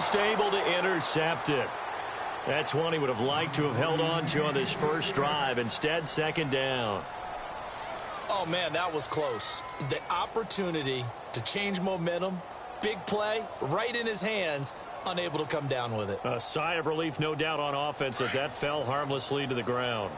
Just able to intercept it. That's one he would have liked to have held on to on this first drive. Instead, second down. Oh, man, that was close. The opportunity to change momentum, big play, right in his hands, unable to come down with it. A sigh of relief, no doubt, on offense that fell harmlessly to the ground.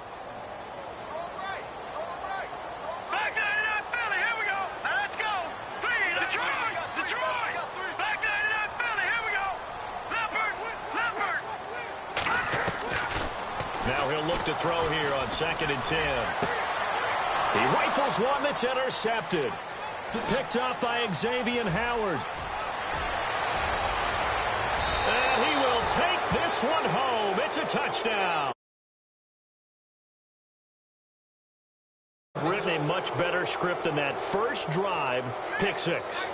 Now he'll look to throw here on 2nd and 10. He rifles one that's intercepted. Picked up by Xavier Howard. And he will take this one home. It's a touchdown. Written a much better script than that first drive, pick 6.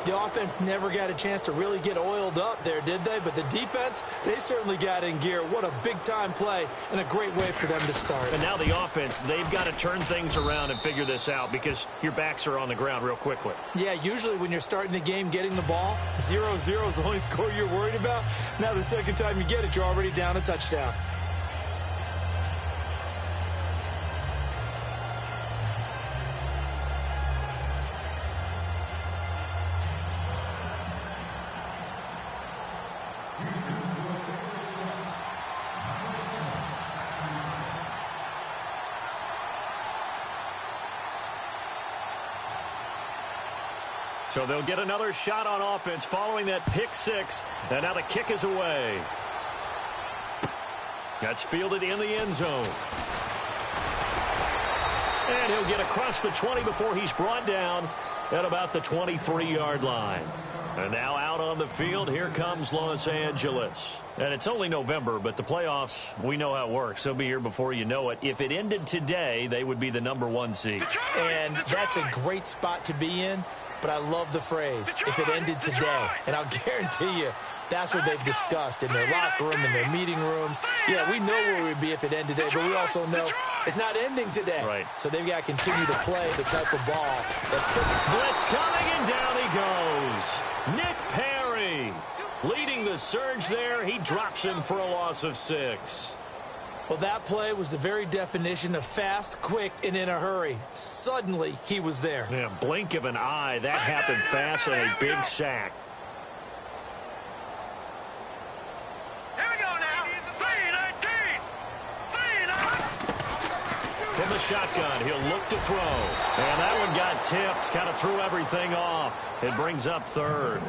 The offense never got a chance to really get oiled up there, did they? But the defense, they certainly got in gear. What a big-time play and a great way for them to start. And now the offense, they've got to turn things around and figure this out because your backs are on the ground real quickly. Yeah, usually when you're starting the game getting the ball, 0-0 is the only score you're worried about. Now the second time you get it, you're already down a touchdown. So they'll get another shot on offense following that pick 6. And now the kick is away. That's fielded in the end zone. And he'll get across the 20 before he's brought down at about the 23-yard line. And now out on the field, here comes Los Angeles. And it's only November, but the playoffs, we know how it works. They'll be here before you know it. If it ended today, they would be the #1 seed. And that's a great spot to be in. But I love the phrase, if it ended today. And I'll guarantee you, that's what they've discussed in their locker room, in their meeting rooms. Yeah, we know where we'd be if it ended today, but we also know it's not ending today. Right. So they've got to continue to play the type of ball that blitz coming, and down he goes. Nick Perry leading the surge there. He drops him for a loss of 6. Well, that play was the very definition of fast, quick, and in a hurry. Suddenly, he was there. Yeah, blink of an eye. That happened fast and a big sack. Here we go now. 3-19. From the shotgun, he'll look to throw. And that one got tipped. Kind of threw everything off. It brings up 3rd.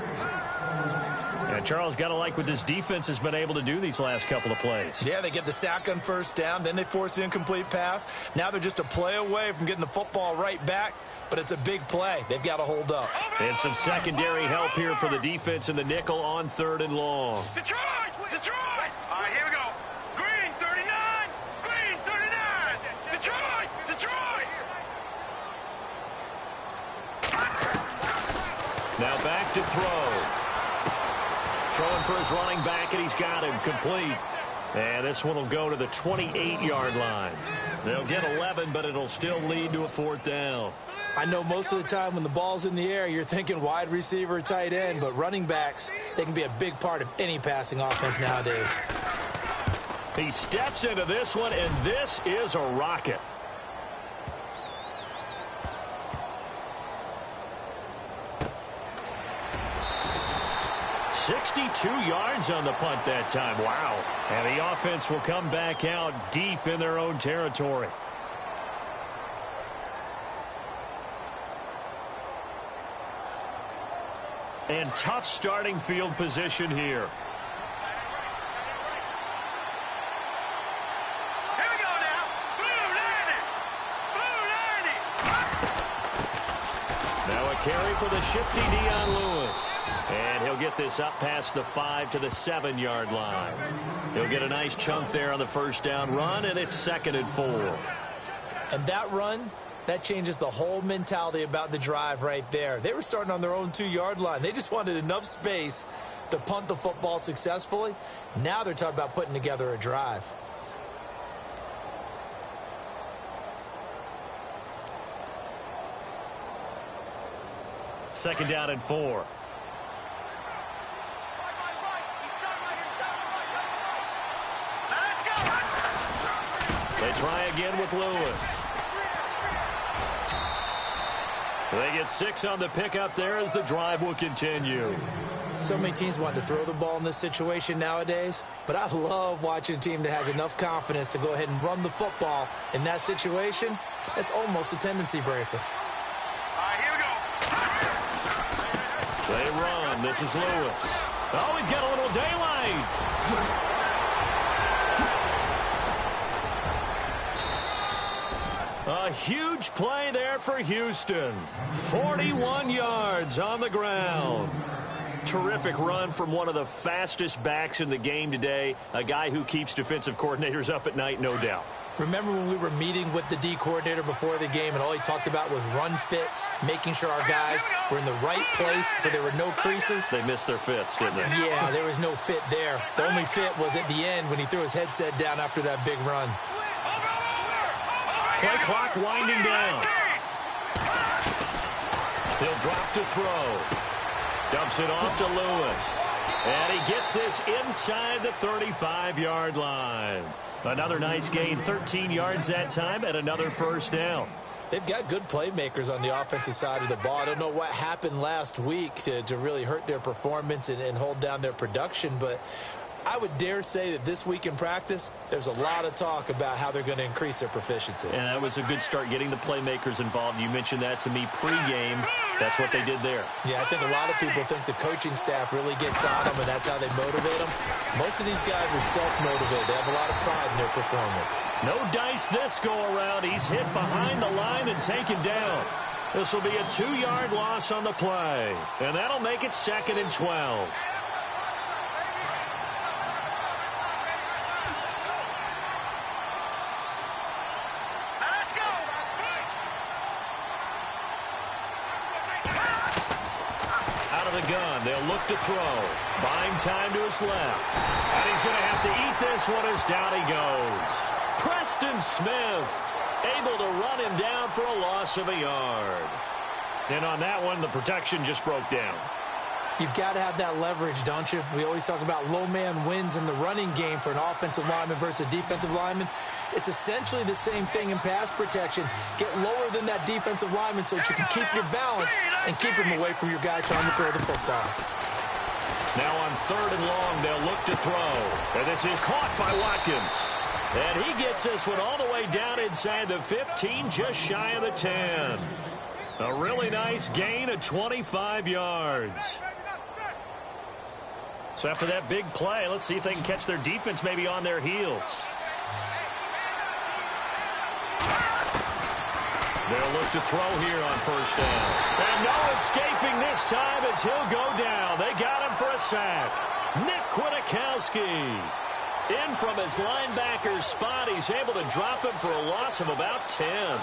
And Charles, got to like what this defense has been able to do these last couple of plays. Yeah, they get the sack on first down, then they force the incomplete pass. Now they're just a play away from getting the football right back, but it's a big play. They've got to hold up. And some secondary help here for the defense in the nickel on 3rd and long. Detroit! Detroit! All right, here we go. Green, 39. Green, 39. Detroit! Detroit! Now back to throw. Throwing for his running back, and he's got him complete. And this one will go to the 28-yard line. They'll get 11, but it'll still lead to a 4th down. I know most of the time when the ball's in the air, you're thinking wide receiver, tight end, but running backs, they can be a big part of any passing offense nowadays. He steps into this one, and this is a rocket. 62 yards on the punt that time. Wow. And the offense will come back out deep in their own territory. And tough starting field position here. Here we go now. Blue 90. Blue 90. Now a carry for the shifty Dion Lewis. And he'll get this up past the 5 to the 7-yard line. He'll get a nice chunk there on the first down run, and it's 2nd and 4. And that run, that changes the whole mentality about the drive right there. They were starting on their own 2-yard line. They just wanted enough space to punt the football successfully. Now they're talking about putting together a drive. Second down and 4. They try again with Lewis. They get 6 on the pickup there as the drive will continue. So many teams want to throw the ball in this situation nowadays, but I love watching a team that has enough confidence to go ahead and run the football in that situation. That's almost a tendency breaker. Here we go. They run. This is Lewis. Oh, he's got a little daylight. A huge play there for Houston. 41 yards on the ground. Terrific run from one of the fastest backs in the game today. A guy who keeps defensive coordinators up at night, no doubt. Remember when we were meeting with the D coordinator before the game and all he talked about was run fits, making sure our guys were in the right place so there were no creases? They missed their fits, didn't they? Yeah, there was no fit there. The only fit was at the end when he threw his headset down after that big run. Play clock winding down. He'll drop to throw. Dumps it off to Lewis. And he gets this inside the 35-yard line. Another nice gain, 13 yards that time, and another first down. They've got good playmakers on the offensive side of the ball. I don't know what happened last week to really hurt their performance and hold down their production, but I would dare say that this week in practice, there's a lot of talk about how they're going to increase their proficiency. And that was a good start getting the playmakers involved. You mentioned that to me pregame. That's what they did there. Yeah, I think a lot of people think the coaching staff really gets on them, and that's how they motivate them. Most of these guys are self-motivated. They have a lot of pride in their performance. No dice this go-around. He's hit behind the line and taken down. This will be a 2-yard loss on the play, and that'll make it 2nd and 12. Gun. They'll look to throw. Buying time to his left. And he's going to have to eat this one as down he goes. Preston Smith able to run him down for a loss of a yard. And on that one, the protection just broke down. You've got to have that leverage, don't you? We always talk about low man wins in the running game for an offensive lineman versus a defensive lineman. It's essentially the same thing in pass protection. Get lower than that defensive lineman so that you can keep your balance and keep him away from your guy trying to throw the football. Now on 3rd and long, they'll look to throw. And this is caught by Watkins. And he gets this one all the way down inside the 15, just shy of the 10. A really nice gain of 25 yards. So after that big play, let's see if they can catch their defense maybe on their heels. They'll look to throw here on 1st down. And no escaping this time as he'll go down. They got him for a sack. Nick Kwiatkowski in from his linebacker's spot. He's able to drop him for a loss of about 10.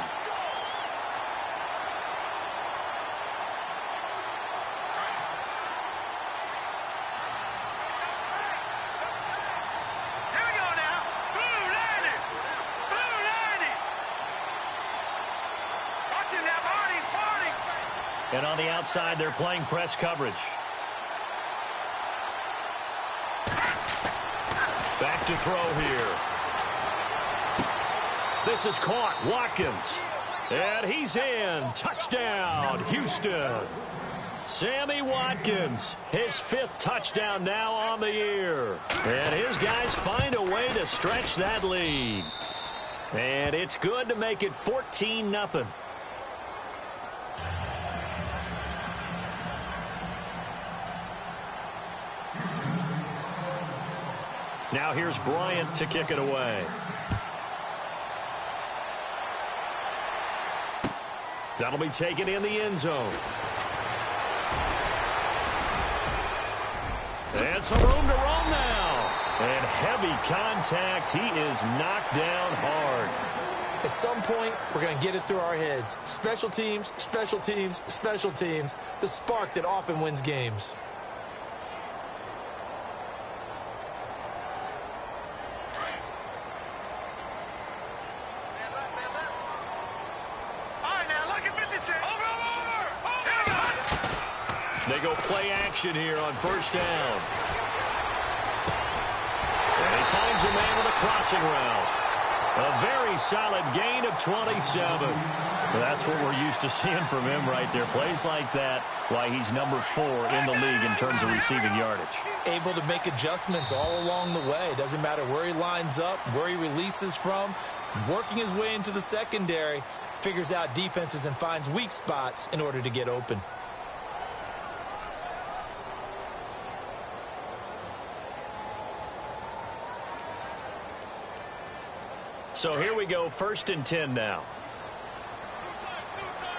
And on the outside, they're playing press coverage. Back to throw here. This is caught. Watkins. And he's in. Touchdown, Houston. Sammy Watkins, his 5th touchdown now on the year. And his guys find a way to stretch that lead. And it's good to make it 14-0. Now here's Bryant to kick it away. That'll be taken in the end zone. And some room to roam now. And heavy contact. He is knocked down hard. At some point, we're going to get it through our heads. Special teams, special teams, special teams. The spark that often wins games. They go play action here on 1st down. And he finds a man with a crossing route. A very solid gain of 27. That's what we're used to seeing from him right there. Plays like that, why he's number 4 in the league in terms of receiving yardage. Able to make adjustments all along the way. Doesn't matter where he lines up, where he releases from. Working his way into the secondary, figures out defenses and finds weak spots in order to get open. So here we go, 1st and 10 now.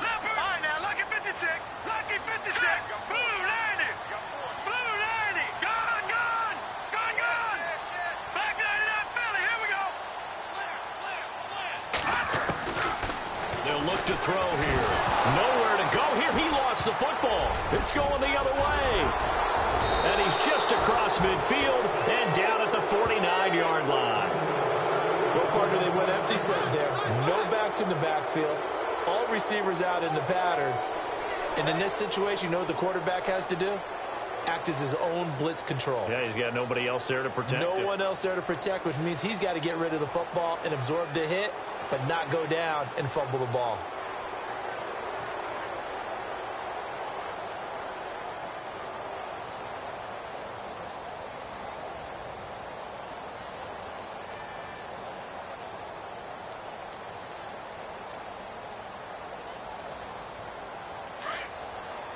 All right, now, lucky 56. Lucky 56. Blue 90. Blue 90. Gone, gone. Gone, gone. Back 99 Philly. Here we go. They'll look to throw here. Nowhere to go here. He lost the football. It's going the other way. And he's just across midfield and down at the 49-yard line. Well, partner, they went empty set there. No backs in the backfield. All receivers out in the pattern. And in this situation, you know what the quarterback has to do? Act as his own blitz control. Yeah, he's got nobody else there to protect him. No one else there to protect, which means he's got to get rid of the football and absorb the hit, but not go down and fumble the ball.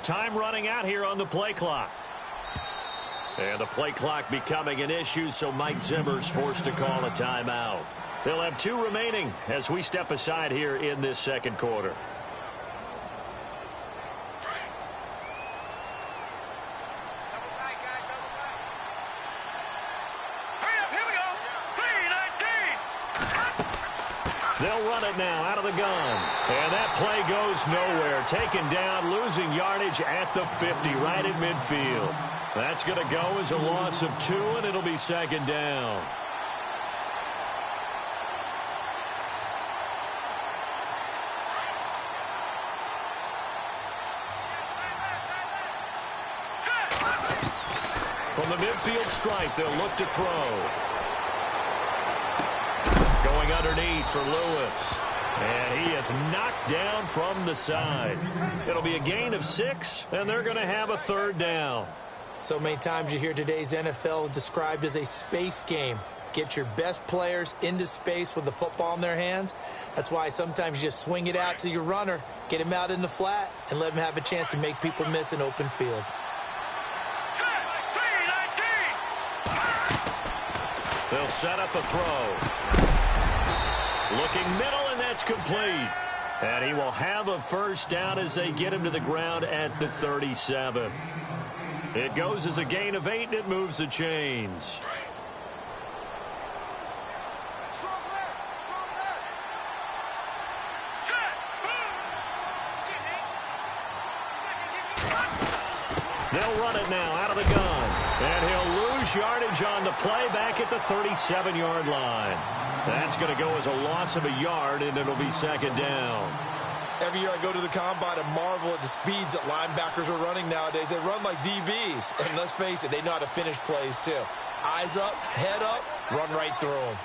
Time running out here on the play clock. And the play clock becoming an issue, so Mike Zimmer's forced to call a timeout. They'll have 2 remaining as we step aside here in this second quarter. Hurry up, here we go. 3-19. They'll run it now out of the gun. And that play goes nowhere. Taken down, losing yardage at the 50, right at midfield. That's going to go as a loss of 2, and it'll be 2nd down. From the midfield stripe, they'll look to throw. Going underneath for Lewis. And he is knocked down from the side. It'll be a gain of 6, and they're going to have a 3rd down. So many times you hear today's NFL described as a space game. Get your best players into space with the football in their hands. That's why sometimes you just swing it out to your runner, get him out in the flat, and let him have a chance to make people miss an open field. They'll set up a throw. Looking middle, and that's complete. And he will have a 1st down as they get him to the ground at the 37. It goes as a gain of 8, and it moves the chains. They'll run it now out of the gun. And he'll lose yardage on the play back at the 37-yard line. That's going to go as a loss of a yard, and it'll be 2nd down. Every year I go to the combine and marvel at the speeds that linebackers are running nowadays. They run like DBs. And let's face it, they know how to finish plays too. Eyes up, head up, run right through them.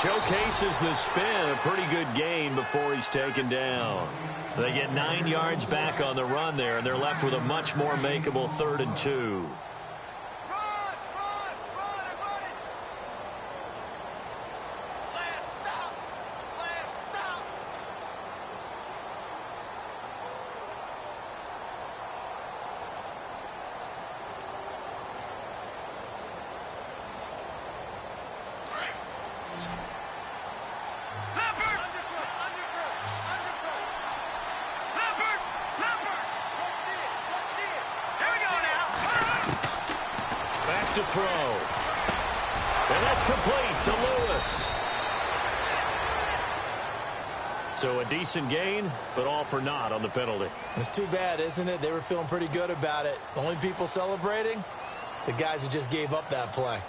Showcases the spin, a pretty good gain before he's taken down. They get 9 yards back on the run there, and they're left with a much more makeable 3rd and 2. To throw. And that's complete to Lewis. So a decent gain, but all for naught on the penalty. It's too bad, isn't it? They were feeling pretty good about it. The only people celebrating, the guys who just gave up that play.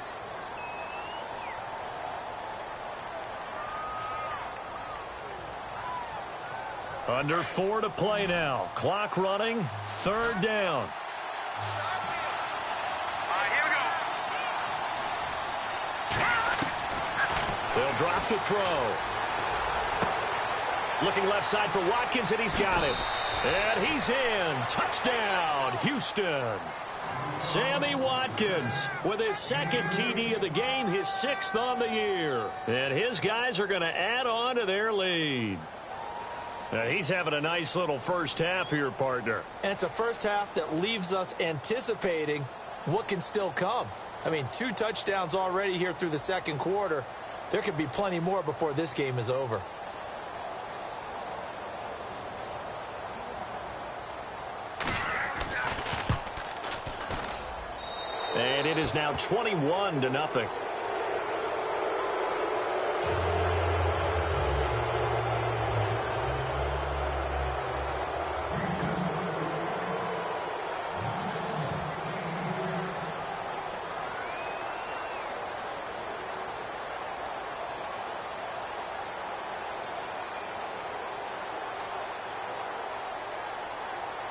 Under 4 to play now. Clock running. Third down. All right, here we go. They'll drop to throw. Looking left side for Watkins, and he's got it. And he's in. Touchdown, Houston. Sammy Watkins with his second TD of the game, his 6th on the year. And his guys are going to add on to their lead. He's having a nice little first half here, partner. And it's a first half that leaves us anticipating what can still come. I mean, 2 touchdowns already here through the second quarter. There could be plenty more before this game is over. And it is now 21-0.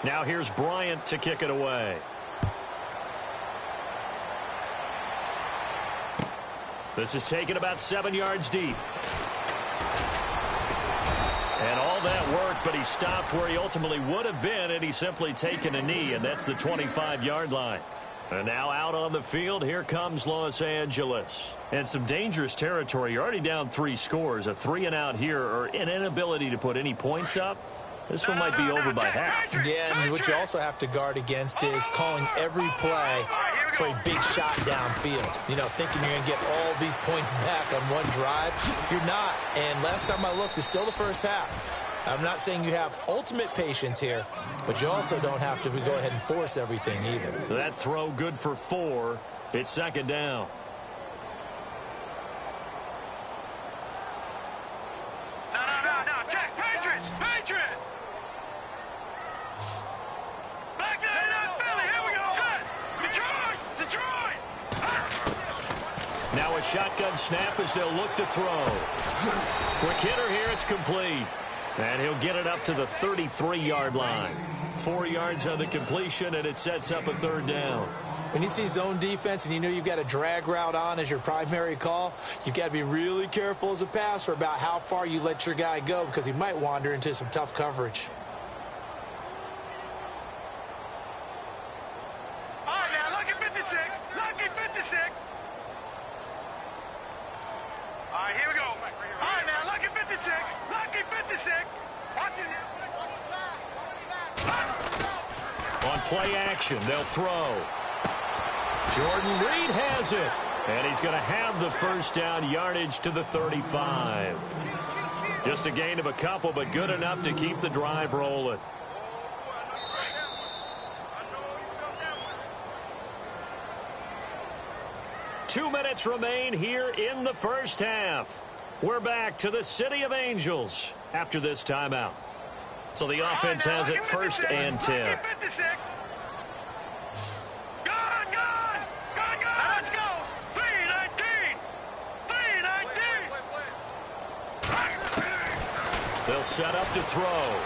Now here's Bryant to kick it away. This is taken about 7 yards deep. And all that work, but he stopped where he ultimately would have been had he simply taken a knee, and that's the 25-yard line. And now out on the field, here comes Los Angeles. And some dangerous territory. You're already down 3 scores. A 3-and-out here, or an inability to put any points up. This one might be over by half. Yeah, and what you also have to guard against is calling every play for a big shot downfield. You know, thinking you're going to get all these points back on one drive. You're not. And last time I looked, it's still the first half. I'm not saying you have ultimate patience here, but you also don't have to go ahead and force everything either. That throw good for 4. It's second down. No, check. Patriots! Back there in that Philly, here we go! Set! Detroit! Now a shotgun snap as they'll look to throw. Quick hitter here, it's complete. And he'll get it up to the 33-yard line. 4 yards on the completion, and it sets up a third down. When you see zone defense and you know you've got a drag route on as your primary call, you've got to be really careful as a passer about how far you let your guy go because he might wander into some tough coverage. All right, now, lucky 56. All right, here we go. All right, now, lucky 56. Watch it now. On play action, they'll throw. Jordan Reed has it. And he's going to have the first down, yardage to the 35. Just a gain of a couple, but good enough to keep the drive rolling. Two minutes remain here in the first half. We're back to the City of Angels after this timeout. So the offense has it first and 10. Let's go. 3-19. They'll set up to throw.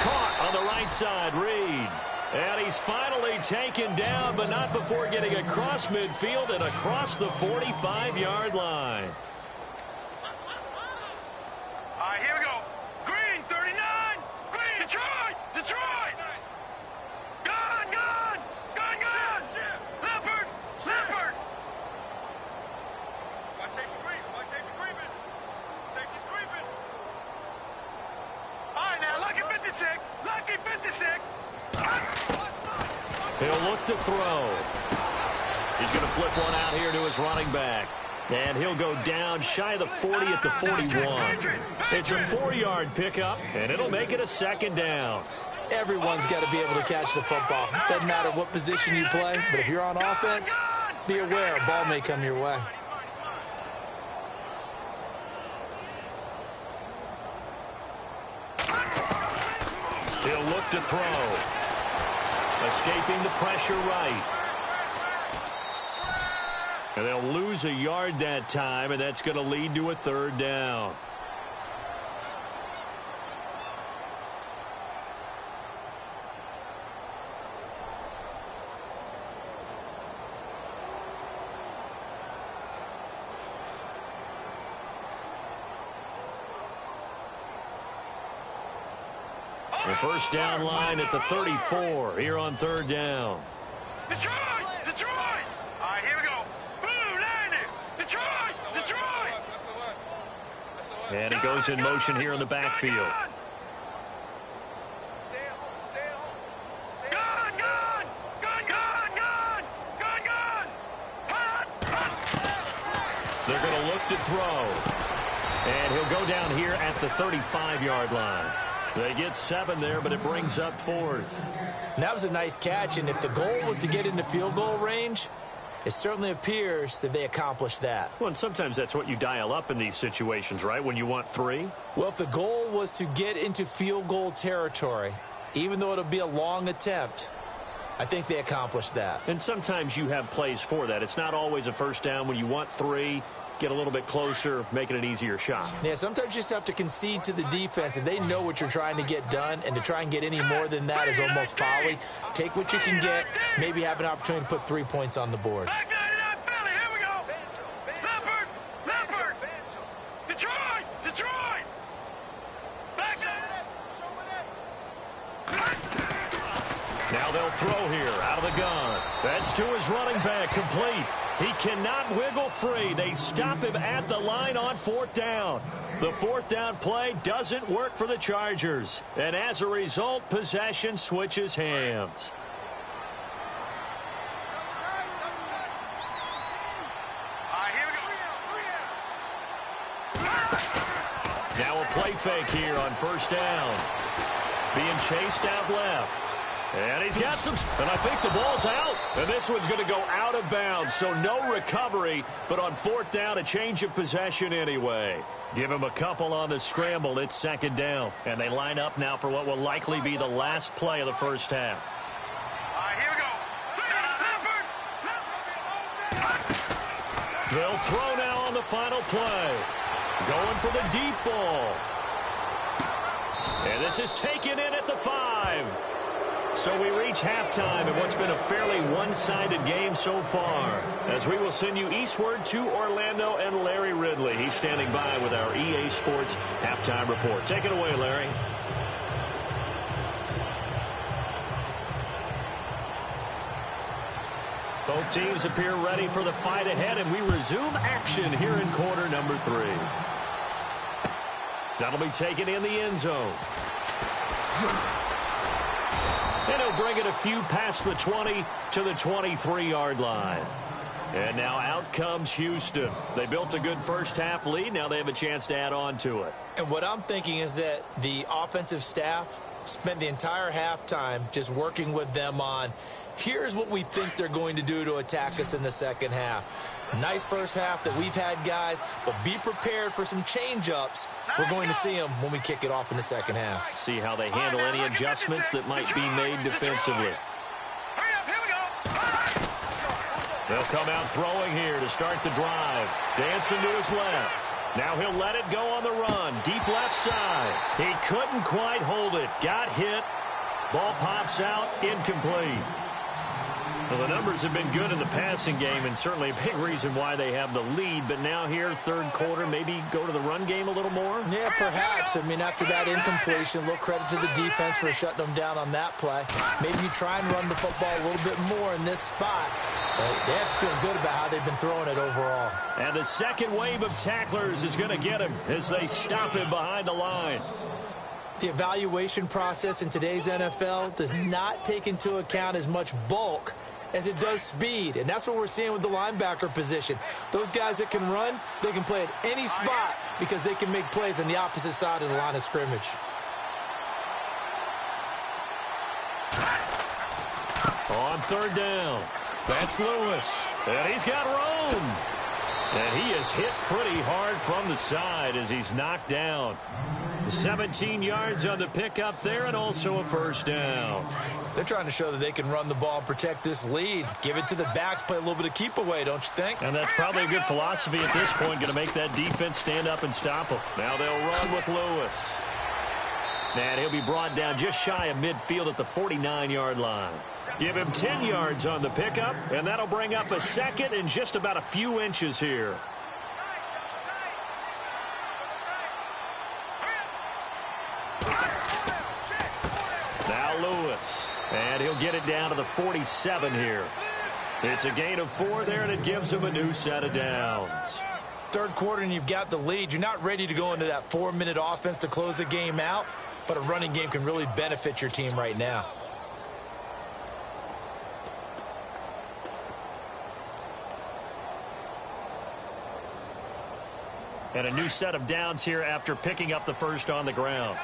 Caught on the right side, Reed. And he's finally taken down, but not before getting across midfield and across the 45-yard line. All right, here we go. Green, 39. Green. Detroit. Gun. Leopard. Watch safety creeping. Safety's creeping. All right, now, lucky 56. He'll look to throw. He's going to flip one out here to his running back. And he'll go down shy of the 40 at the 41. It's a 4-yard pickup, and it'll make it a second down. Everyone's got to be able to catch the football. Doesn't matter what position you play, but if you're on offense, be aware a ball may come your way. He'll look to throw. Escaping the pressure right. And they'll lose a yard that time, and that's going to lead to a third down. The first down line at the 34 here on third down. Detroit! Detroit! All right, here we go. Blue 90! Detroit! Detroit! And he goes in motion here in the backfield. Gun! Gun! Gun! Gun! Gun! Gun! Gun! Hot! Hot! They're going to look to throw. And he'll go down here at the 35-yard line. They get 7 there, but it brings up 4th. And that was a nice catch, and if the goal was to get into field goal range, it certainly appears that they accomplished that. Well, and sometimes that's what you dial up in these situations, right, when you want 3? Well, if the goal was to get into field goal territory, even though it'll be a long attempt, I think they accomplished that. And sometimes you have plays for that. It's not always a first down when you want 3. Get a little bit closer, making an easier shot. Yeah, sometimes you just have to concede to the defense, and they know what you're trying to get done, and to try and get any more than that is almost folly. Take what you can get, maybe have an opportunity to put 3 points on the board. Back 99 Philly, here we go. Leopard! Leopard! Detroit! Detroit! Back 99! Now they'll throw here out of the gun. That's to his running back, complete. He cannot wiggle free. They stop him at the line on 4th down. The 4th down play doesn't work for the Chargers. And as a result, possession switches hands. All right, here we go. Now a play fake here on 1st down. Being chased out left. And he's got some, and I think the ball's out. And this one's going to go out of bounds, so no recovery. But on 4th down, a change of possession anyway. Give him a couple on the scramble. It's 2nd down. And they line up now for what will likely be the last play of the first half. All right, here we go. They'll throw now on the final play. Going for the deep ball. And this is taken in at the 5. So we reach halftime in what's been a fairly one-sided game so far. As we will send you eastward to Orlando and Larry Ridley. He's standing by with our EA Sports halftime report. Take it away, Larry. Both teams appear ready for the fight ahead, and we resume action here in quarter number 3. That'll be taken in the end zone. And he'll bring it a few past the 20 to the 23-yard line. And now out comes Houston. They built a good first-half lead. Now they have a chance to add on to it. And what I'm thinking is that the offensive staff spent the entire halftime just working with them on, here's what we think they're going to do to attack us in the second half. Nice first half that we've had, guys, but be prepared for some change-ups. We're going to see them when we kick it off in the second half. See how they handle any adjustments that might be made defensively. Hurry up, here we go. They'll come out throwing here to start the drive. Dancing to his left. Now he'll let it go on the run. Deep left side. He couldn't quite hold it. Got hit. Ball pops out. Incomplete. Well, the numbers have been good in the passing game, and certainly a big reason why they have the lead. But now here, third quarter, maybe go to the run game a little more? Yeah, perhaps. I mean, after that incompletion, a little credit to the defense for shutting them down on that play. Maybe you try and run the football a little bit more in this spot. But they have to feel good about how they've been throwing it overall. And the second wave of tacklers is going to get him as they stop him behind the line. The evaluation process in today's NFL does not take into account as much bulk as it does speed, and that's what we're seeing with the linebacker position. Those guys that can run, they can play at any spot because they can make plays on the opposite side of the line of scrimmage. On third down, that's Lewis, and he's got room. And he is hit pretty hard from the side as he's knocked down. 17 yards on the pickup there, and also a first down. They're trying to show that they can run the ball and protect this lead. Give it to the backs, play a little bit of keep away, don't you think? And that's probably a good philosophy at this point, going to make that defense stand up and stop them. Now they'll run with Lewis. And he'll be brought down just shy of midfield at the 49-yard line. Give him 10 yards on the pickup, and that'll bring up a second and just about a few inches here. And he'll get it down to the 47 here. It's a gain of 4 there, and it gives him a new set of downs. Third quarter, and you've got the lead. You're not ready to go into that 4-minute offense to close the game out, but a running game can really benefit your team right now. And a new set of downs here after picking up the first on the ground.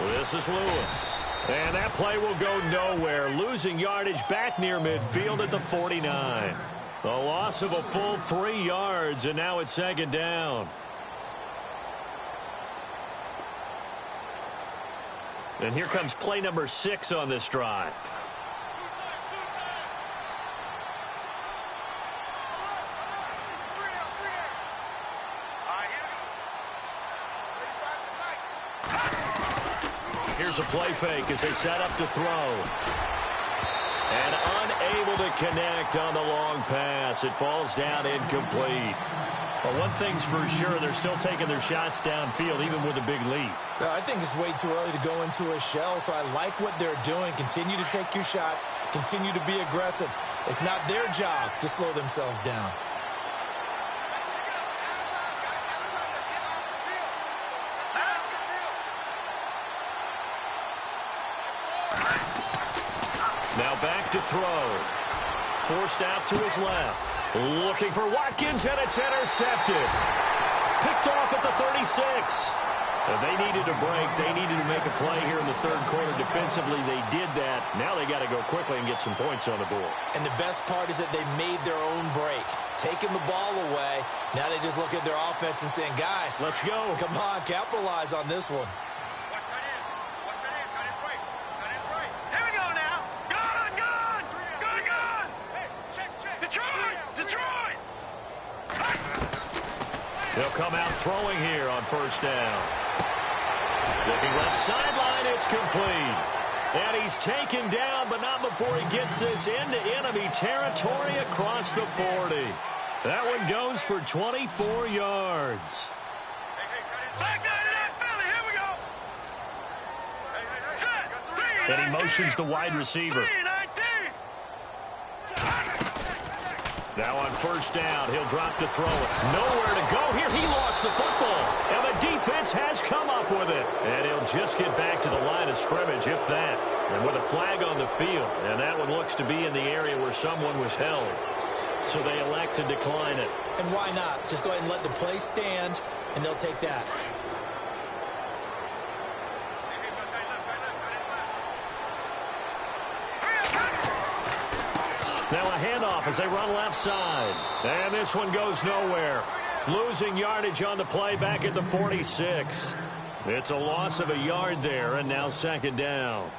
This is Lewis. And that play will go nowhere. Losing yardage back near midfield at the 49. A loss of a full 3 yards, and now it's second down. And here comes play number 6 on this drive. Here's a play fake as they set up to throw. And unable to connect on the long pass. It falls down incomplete. But one thing's for sure, they're still taking their shots downfield, even with a big lead. I think it's way too early to go into a shell, so I like what they're doing. Continue to take your shots. Continue to be aggressive. It's not their job to slow themselves down. Now back to throw. Forced out to his left. Looking for Watkins, and it's intercepted. Picked off at the 36. They needed a break. They needed to make a play here in the third quarter. Defensively, they did that. Now they got to go quickly and get some points on the board. And the best part is that they made their own break. Taking the ball away. Now they just look at their offense and saying, guys, let's go. Come on, capitalize on this one. They'll come out throwing here on first down. Looking left sideline, it's complete. And he's taken down, but not before he gets this into enemy territory across the 40. That one goes for 24 yards. And he motions the wide receiver. Now on first down, he'll drop to throw it. Nowhere to go here. He lost the football. And the defense has come up with it. And he'll just get back to the line of scrimmage, if that. And with a flag on the field. And that one looks to be in the area where someone was held. So they elect to decline it. And why not? Just go ahead and let the play stand, and they'll take that. Now a handoff as they run left side. And this one goes nowhere. Losing yardage on the play back at the 46. It's a loss of a yard there, and now second down.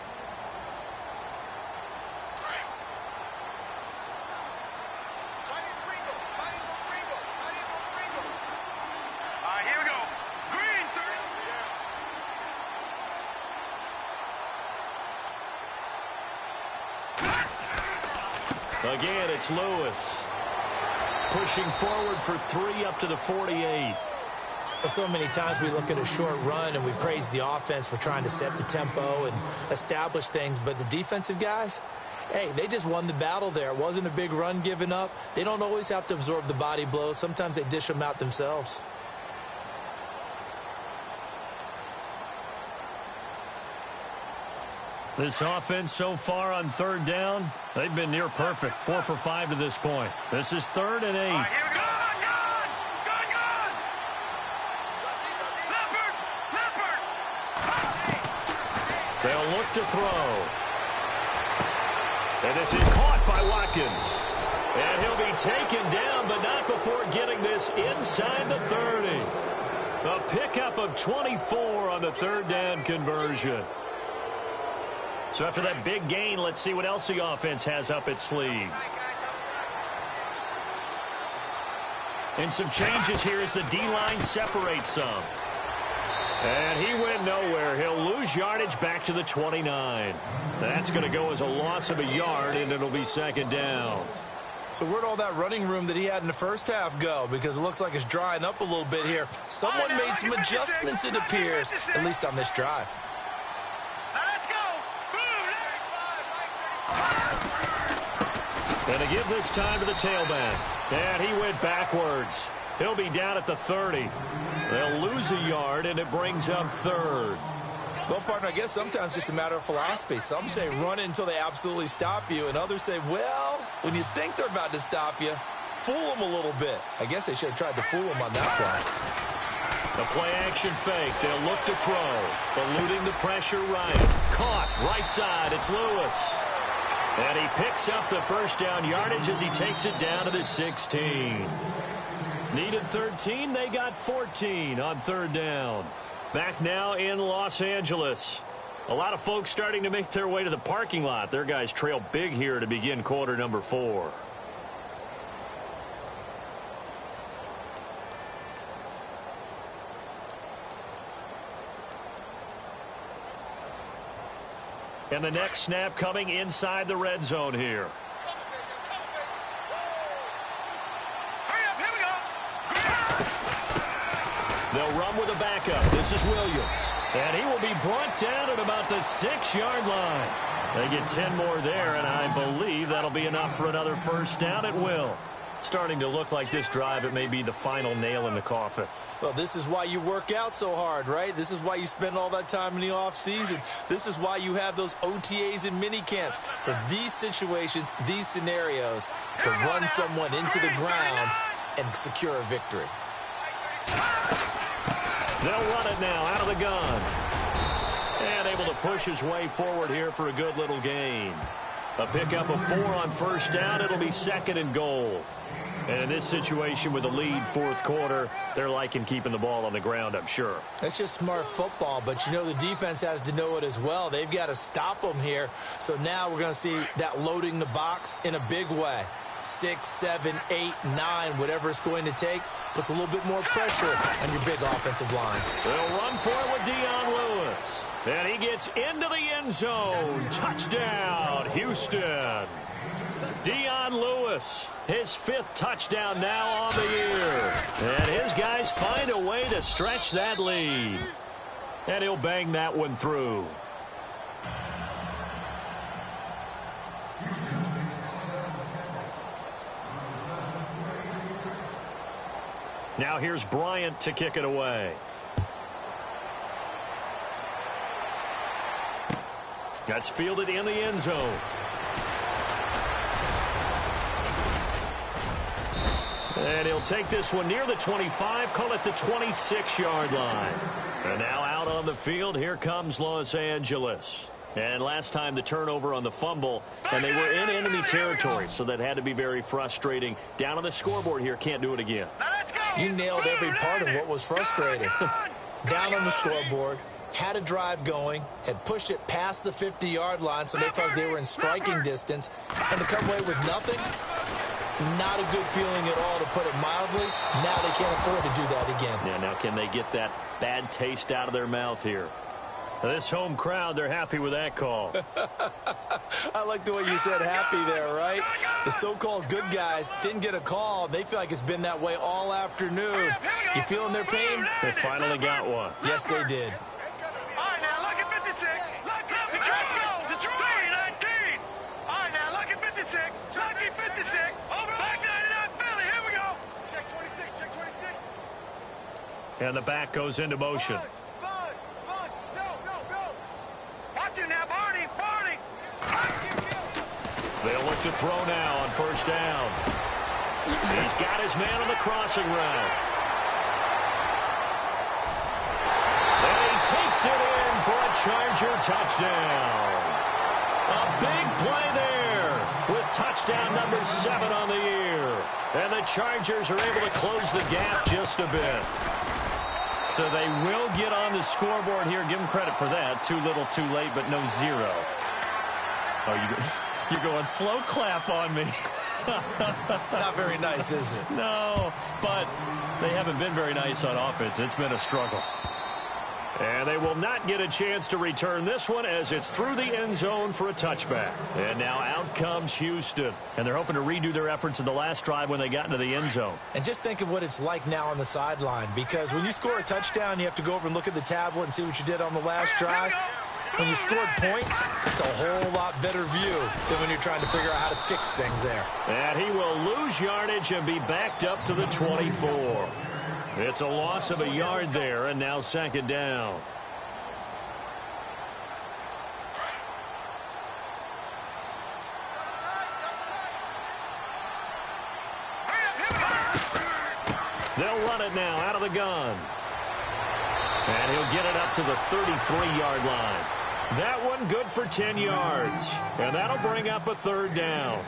Again, it's Lewis. Pushing forward for 3 up to the 48. So many times we look at a short run and we praise the offense for trying to set the tempo and establish things. But the defensive guys, hey, they just won the battle there. It wasn't a big run given up. They don't always have to absorb the body blows. Sometimes they dish them out themselves. This offense so far on third down, they've been near perfect. 4 for 5 to this point. This is 3rd and 8. Here we go. They'll look to throw. And this is caught by Watkins. And he'll be taken down, but not before getting this inside the 30. A pickup of 24 on the third down conversion. So after that big gain, let's see what else the offense has up its sleeve. And some changes here as the D-line separates some. And he went nowhere. He'll lose yardage back to the 29. That's going to go as a loss of a yard, and it'll be second down. So where'd all that running room that he had in the first half go? Because it looks like it's drying up a little bit here. Someone made some adjustments, it appears, at least on this drive. Let's go. And to give this time to the tailback. And he went backwards. He'll be down at the 30. They'll lose a yard, and it brings up third. Well, partner, I guess sometimes it's just a matter of philosophy. Some say run it until they absolutely stop you, and others say, well, when you think they're about to stop you, fool them a little bit. I guess they should have tried to fool them on that play. The play-action fake. They'll look to throw. Eluding the pressure, Ryan. Caught. Right side. It's Lewis. And he picks up the first down yardage as he takes it down to the 16. Needed 13. They got 14 on third down. Back now in Los Angeles. A lot of folks starting to make their way to the parking lot. Their guys trail big here to begin quarter number 4. And the next snap coming inside the red zone here. Hurry up, here we go. They'll run with a backup. This is Williams. And he will be brought down at about the 6-yard line. They get 10 more there, and I believe that'll be enough for another first down at will. Starting to look like this drive, it may be the final nail in the coffin. Well, this is why you work out so hard, right? This is why you spend all that time in the offseason. This is why you have those OTAs and mini camps. For these situations, these scenarios, to run someone into the ground and secure a victory. They'll run it now out of the gun. And able to push his way forward here for a good little gain. A pickup of 4 on first down. It'll be second and goal. And in this situation with the lead fourth quarter, they're liking keeping the ball on the ground, I'm sure. That's just smart football, but you know the defense has to know it as well. They've got to stop them here. So now we're going to see that loading the box in a big way. 6, 7, 8, 9, whatever it's going to take, puts a little bit more pressure on your big offensive line. They'll run for it with Dion Lewis. And he gets into the end zone. Touchdown, Houston. Dion Lewis, his 5th touchdown now on the year. And his guys find a way to stretch that lead. And he'll bang that one through. Now here's Bryant to kick it away. That's fielded in the end zone. And he'll take this one near the 25, call it the 26-yard line. And now out on the field, here comes Los Angeles. And last time the turnover on the fumble, and they were in enemy territory, so that had to be very frustrating. Down on the scoreboard here, can't do it again. You nailed every part of what was frustrating. Down on the scoreboard, had a drive going, had pushed it past the 50-yard line, so they felt they were in striking distance, and to come away with nothing, not a good feeling at all, to put it mildly. Now they can't afford to do that again. Yeah, now can they get that bad taste out of their mouth here? This home crowd, they're happy with that call. I like the way you said happy there, right? The so-called good guys didn't get a call. They feel like it's been that way all afternoon. You feeling their pain? They finally got one. Yes, they did. All right, now look at 56. Let's go. To 319. All right, now look at 56. Lucky 56. Over back 99 Philly. Here we go. Check 26, check 26. And the back goes into motion. Watch it now, Barney. They'll look to throw now on first down. He's got his man on the crossing route. And he takes it in for a Charger touchdown. A big play there with touchdown number 7 on the year. And the Chargers are able to close the gap just a bit. So they will get on the scoreboard here. Give them credit for that. Too little, too late, but no 0. Oh, you're going slow clap on me. Not very nice, is it? No, but they haven't been very nice on offense. It's been a struggle. And they will not get a chance to return this one as it's through the end zone for a touchback. And now out comes Houston. And they're hoping to redo their efforts in the last drive when they got into the end zone. And just think of what it's like now on the sideline, because when you score a touchdown, you have to go over and look at the tablet and see what you did on the last drive. When you scored points, it's a whole lot better view than when you're trying to figure out how to fix things there. And he will lose yardage and be backed up to the 24. It's a loss of a yard there, and now second down. They'll run it now out of the gun. And he'll get it up to the 33-yard line. That one good for 10 yards. And that'll bring up a third down.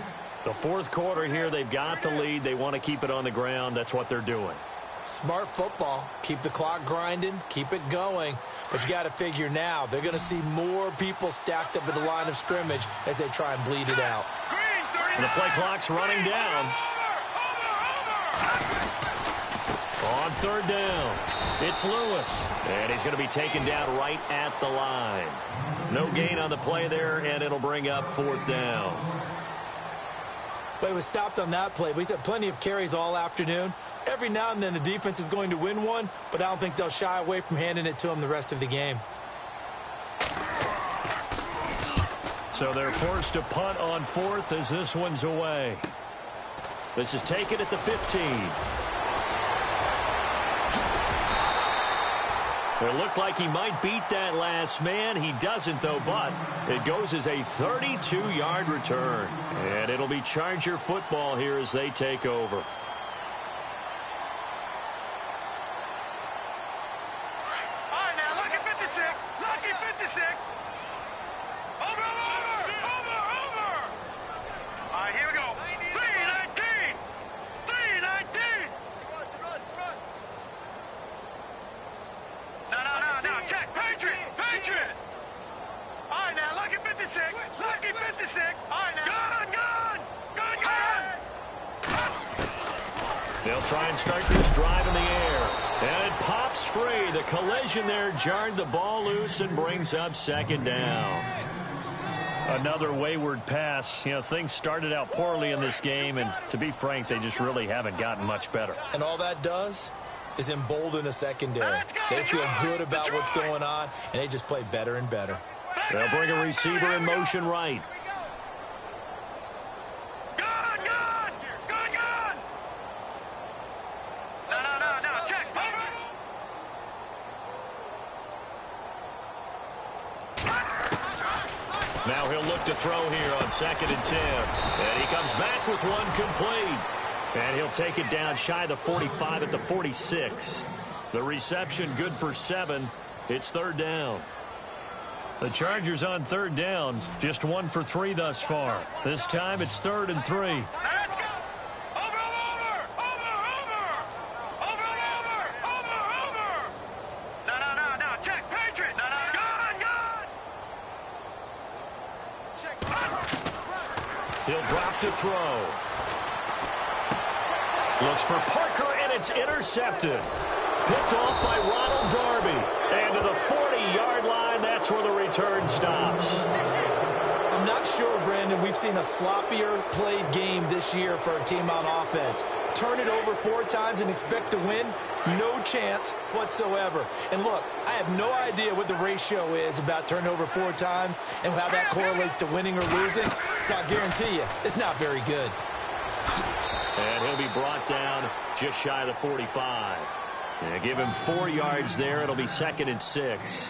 The fourth quarter here, they've got the lead. They want to keep it on the ground. That's what they're doing. Smart football. Keep the clock grinding. Keep it going. But you got to figure now, they're going to see more people stacked up at the line of scrimmage as they try and bleed it out. And the play clock's running down. On third down, it's Lewis. And he's going to be taken down right at the line. No gain on the play there, and it'll bring up fourth down. But he was stopped on that play. But he's had plenty of carries all afternoon. Every now and then the defense is going to win one, but I don't think they'll shy away from handing it to him the rest of the game. So they're forced to punt on fourth as this one's away. This is taken at the 15. It looked like he might beat that last man. He doesn't, though, but it goes as a 32-yard return. And it'll be Charger football here as they take over. They'll try and start this drive in the air. And it pops free. The collision there jarred the ball loose and brings up second down. Another wayward pass. You know, things started out poorly in this game, and to be frank, they just really haven't gotten much better. And all that does is embolden a secondary. They feel good about what's going on, and they just play better and better. They'll bring a receiver in motion right. Now he'll look to throw here on 2nd and 10. And he comes back with one complete. And he'll take it down shy of the 45 at the 46. The reception good for 7. It's third down. The Chargers on third down, just 1 for 3 thus far. This time it's 3rd and 3. He'll drop to throw. Looks for Parker, and it's intercepted. Picked off by Ronald Darby. And to the 40-yard line, that's where the return stops. I'm not sure, Brandon, we've seen a sloppier played game this year for a team on offense. Turn it over 4 times and expect to win? No chance whatsoever. And look, I have no idea what the ratio is about turning over 4 times and how that correlates to winning or losing. But I guarantee you, it's not very good. And he'll be brought down just shy of the 45. Yeah, give him 4 yards there. It'll be 2nd and 6.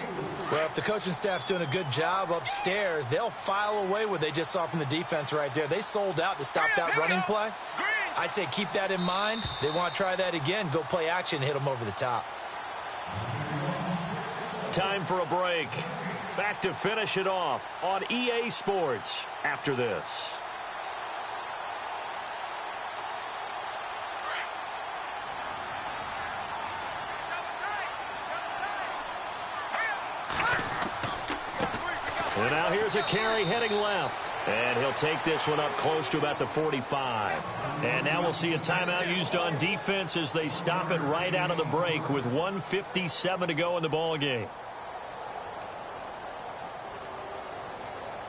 Well, if the coaching staff's doing a good job upstairs, they'll file away what they just saw from the defense right there. They sold out to stop that running play. I'd say keep that in mind. They want to try that again. Go play action and hit them over the top. Time for a break. Back to finish it off on EA Sports after this. And now here's a carry heading left. And he'll take this one up close to about the 45. And now we'll see a timeout used on defense as they stop it right out of the break with 1:57 to go in the ball game.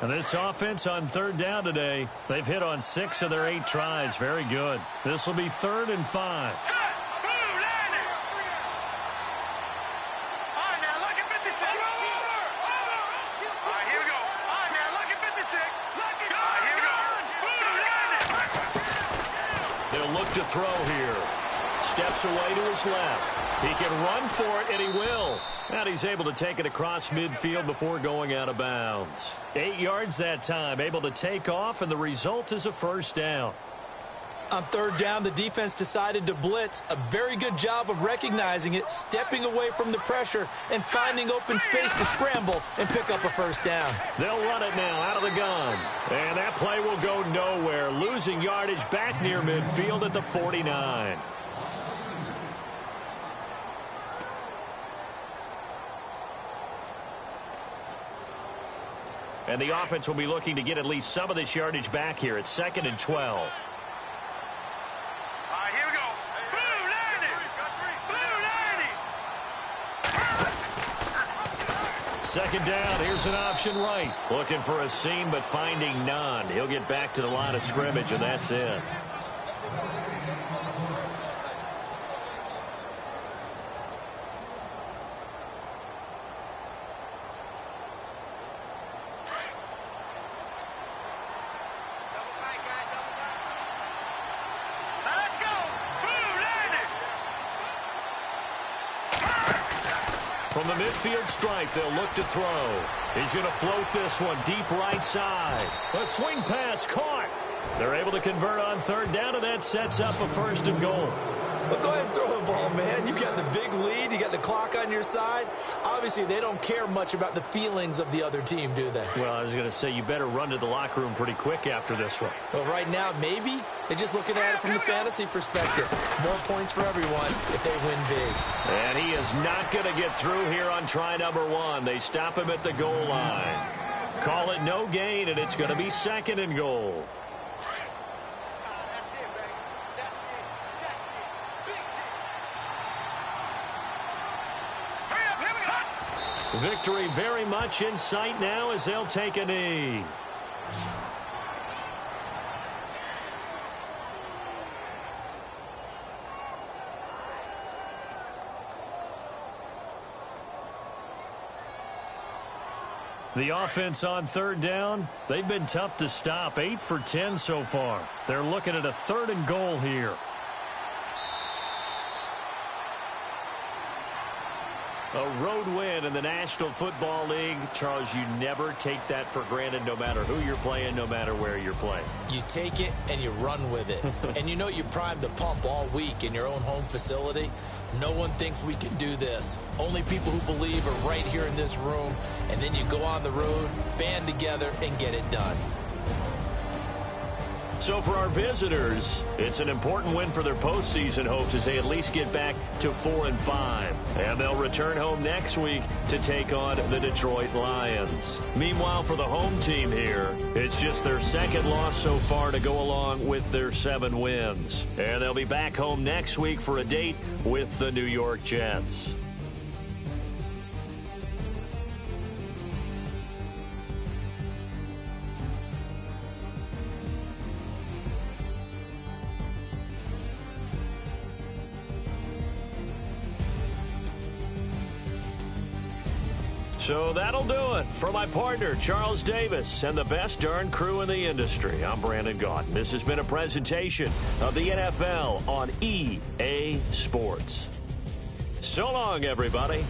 And this offense on third down today, they've hit on 6 of their 8 tries. Very good. This will be 3rd and 5. They'll look to throw here. Steps away to his left. He can run for it, and he will. And he's able to take it across midfield before going out of bounds. 8 yards that time, able to take off, and the result is a first down. On third down, the defense decided to blitz. A very good job of recognizing it, stepping away from the pressure, and finding open space to scramble and pick up a first down. They'll run it now out of the gun. And that play will go nowhere, losing yardage back near midfield at the 49. And the offense will be looking to get at least some of this yardage back here at 2nd and 12. Here we go. Blue 90. 2nd down. Here's an option right. Looking for a seam, but finding none. He'll get back to the line of scrimmage, and that's it. From the midfield stripe, they'll look to throw. He's going to float this one deep right side. A swing pass caught. They're able to convert on third down, and that sets up a 1st and goal. But go ahead and throw the ball, man. You got the big lead. You got the clock on your side. Obviously, they don't care much about the feelings of the other team, do they? Well, I was going to say, you better run to the locker room pretty quick after this one. Well, right now, maybe. They're just looking at it from the fantasy perspective. More points for everyone if they win big. And he is not going to get through here on try number 1. They stop him at the goal line. Call it no gain, and it's going to be 2nd and goal. Victory very much in sight now as they'll take a knee. The offense on third down, they've been tough to stop. 8 for 10 so far. They're looking at a 3rd and goal here. A road win in the National Football League. Charles, you never take that for granted no matter who you're playing, no matter where you're playing. You take it and you run with it. And you know you primed the pump all week in your own home facility. No one thinks we can do this. Only people who believe are right here in this room. And then you go on the road, band together, and get it done. So for our visitors, it's an important win for their postseason hopes as they at least get back to 4 and 5. And they'll return home next week to take on the Detroit Lions. Meanwhile, for the home team here, it's just their 2nd loss so far to go along with their 7 wins. And they'll be back home next week for a date with the New York Jets. So that'll do it. For my partner, Charles Davis, and the best darn crew in the industry, I'm Brandon Gaudin. This has been a presentation of the NFL on EA Sports. So long, everybody.